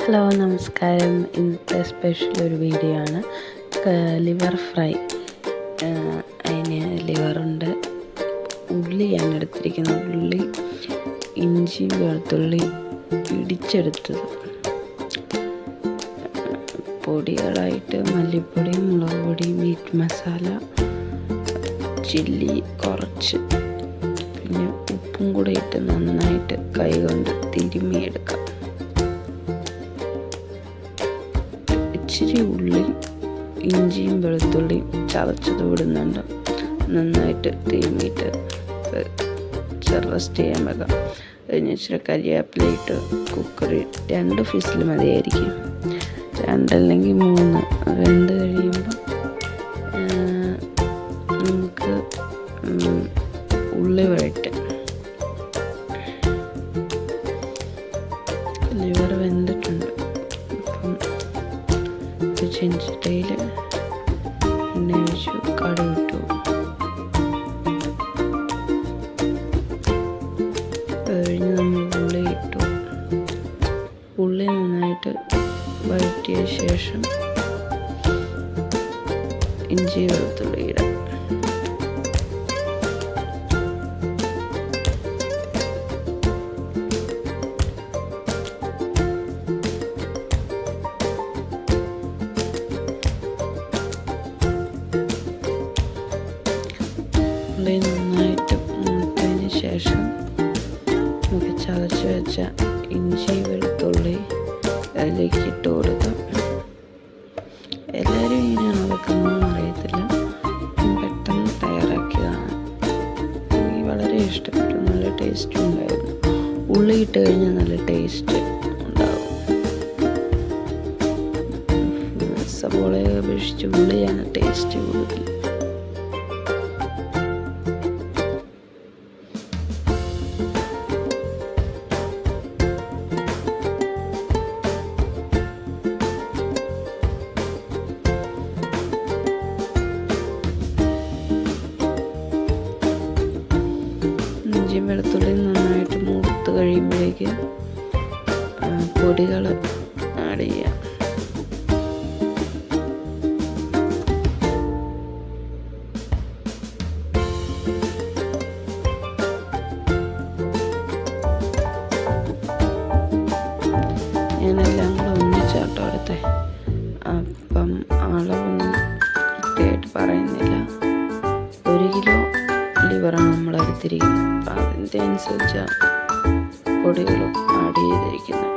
Hello നമസ്കാരം. ഇന്നത്തെ special ഒരു വീഡിയോ ആണ്. Liver fry. അതിന് ലിവറുണ്ട്, ഉള്ളിയാണ് എടുത്തിരിക്കുന്നത്. ഉള്ളി, ഇഞ്ചി, വെളുത്തുള്ളി ഇടിച്ചെടുത്തത്, പൊടികളായിട്ട് മല്ലിപ്പൊടി, മുളക് പൊടി, മീറ്റ് മസാല, ചില്ലി കുറച്ച്, പിന്നെ ഉപ്പും കൂടെ ഇട്ട് നന്നായിട്ട് കൈകൊണ്ട് തിരുമ്മിയെടുക്കാം. ഇച്ചിരി ഉള്ളി, ഇഞ്ചിയും വെളുത്തുള്ളിയും ചതച്ചത് വിടുന്നുണ്ട്. നന്നായിട്ട് തിരുമ്മിയിട്ട് റെസ്റ്റ് ചെയ്യാൻ വെക്കാം. അതിന് ഇച്ചിരി കരിവേപ്പിലയിട്ട് കുക്കറിൽ 2 വിസിൽ മതിയായിരിക്കും. 2 അല്ലെങ്കിൽ 3 വെന്ത് കഴിയുമ്പോൾ നമുക്ക് ഉള്ളി വഴറ്റ്. ലിവർ വെന്തിട്ടുണ്ട്. ചെഞ്ചട്ടിയിൽ എണ്ണ ഒഴിച്ചു, കടുക് ഇട്ടു. കഴിഞ്ഞ് നമ്മൾ ഉള്ളി ഇട്ടു. ഉള്ളി നന്നായിട്ട് വഴറ്റിയ ശേഷം ഇഞ്ചി വെളുത്തുള്ളി ഇടാം. ഉള്ളി നന്നായിട്ട് മൂത്തതിന് ശേഷം നമുക്ക് ചതച്ച് വെച്ച ഇഞ്ചി വെളുത്തുള്ളി അതിലേക്ക് ഇട്ട് കൊടുക്കാം. എല്ലാവരും ഇങ്ങനെയാണ് വെക്കുന്നതെന്ന് അറിയത്തില്ല, പെട്ടെന്ന് തയ്യാറാക്കിയതാണ്. എനിക്ക് വളരെ ഇഷ്ടപ്പെട്ടു, നല്ല ടേസ്റ്റും ഉണ്ടായിരുന്നു. ഉള്ളി ഇട്ട് കഴിഞ്ഞാൽ നല്ല ടേസ്റ്റ് ഉണ്ടാവും. സവോളയെ അപേക്ഷിച്ച് ഉള്ളിയാണ് ടേസ്റ്റ് കൂടുതൽ. ഇഞ്ചിയും വെളുത്തുള്ളിയും നന്നായിട്ട് മൂത്ത് കഴിയുമ്പോഴേക്ക് പൊടികൾ ആഡ് ചെയ്യാം. ഞാനെല്ലാം കൂടെ ഒന്നിച്ചാട്ടോ എടുത്തേ. അപ്പം അളവൊന്നും കൃത്യമായിട്ട് പറയുന്നില്ല. 1 കിലോ ലിവറാണ് നമ്മൾ എടുത്തിരിക്കുന്നത്. അപ്പം അതിൻ്റെ അനുസരിച്ചാണ് പൊടികളും ആഡ് ചെയ്തിരിക്കുന്നത്.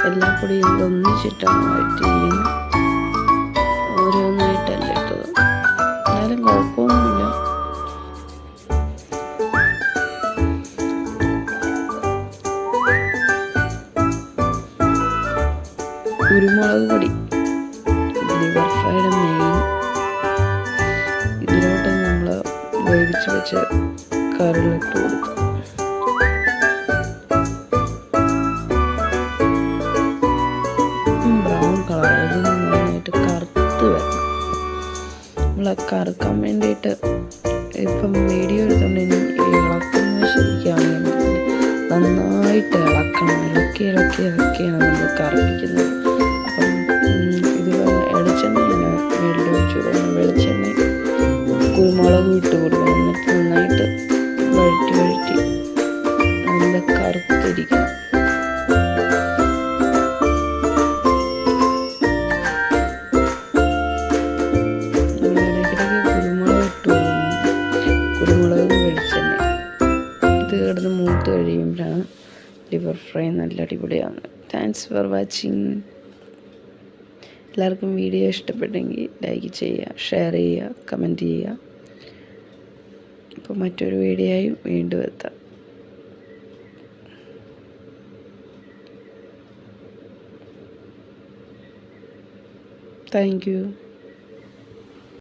എല്ലാ പൊടിയും ഒന്നിച്ചിട്ടാണ് വഴറ്റിയിരിക്കുന്നത്, ഓരോന്നായിട്ടല്ല ഇട്ടത്. എന്നാലും കുഴപ്പമൊന്നുമില്ല. കുരുമുളക് പൊടി, ലിവർ ഫ്രൈയുടെ മെയിൻ. ഇതിലോട്ട് നമ്മൾ വേവിച്ച് വെച്ച് കറികളിട്ട് കൊടുക്കും. ബ്രൗൺ കളർ, ഇത് നന്നായിട്ട് കറുത്ത് വരണം. നമ്മൾ കറുക്കാൻ വേണ്ടിയിട്ട് ഇപ്പം വീഡിയോ എടുത്തുകൊണ്ട് ഇളക്കുന്നത് ശരിക്കാണെങ്കിൽ നന്നായിട്ട് ഇളക്കണം. ഇളക്കിയാണ് നമ്മൾ കറുപ്പിക്കുന്നത്. അപ്പം ഇത് വെളിച്ചെണ്ണയാണ് വീട്ടിൽ ഒഴിച്ചു കൊടുക്കണം. വെളിച്ചെണ്ണ കുരുമുളകും ഇട്ട് കൊടുക്കണം. എന്നിട്ട് നന്നായിട്ട് വഴറ്റി നല്ല കറുത്തിരിക്കണം. ഇടയ്ക്കിടയ്ക്ക് കുരുമുളക് ഇട്ട് കൊടുക്കണം. കുരുമുളകും വെളിച്ചെണ്ണ ഇത് കിടന്ന് മൂത്ത് കഴിയുമ്പോഴാണ് ലിവർ ഫ്രൈ നല്ല അടിപൊളിയാണ്. Thanks for watching. എല്ലാവർക്കും വീഡിയോ ഇഷ്ടപ്പെട്ടെങ്കിൽ ലൈക്ക് ചെയ്യുക, ഷെയർ ചെയ്യുക, കമൻറ്റ് ചെയ്യുക. ഇപ്പോൾ മറ്റൊരു വീഡിയോ ആയി വീണ്ടും എത്താം. Thank you.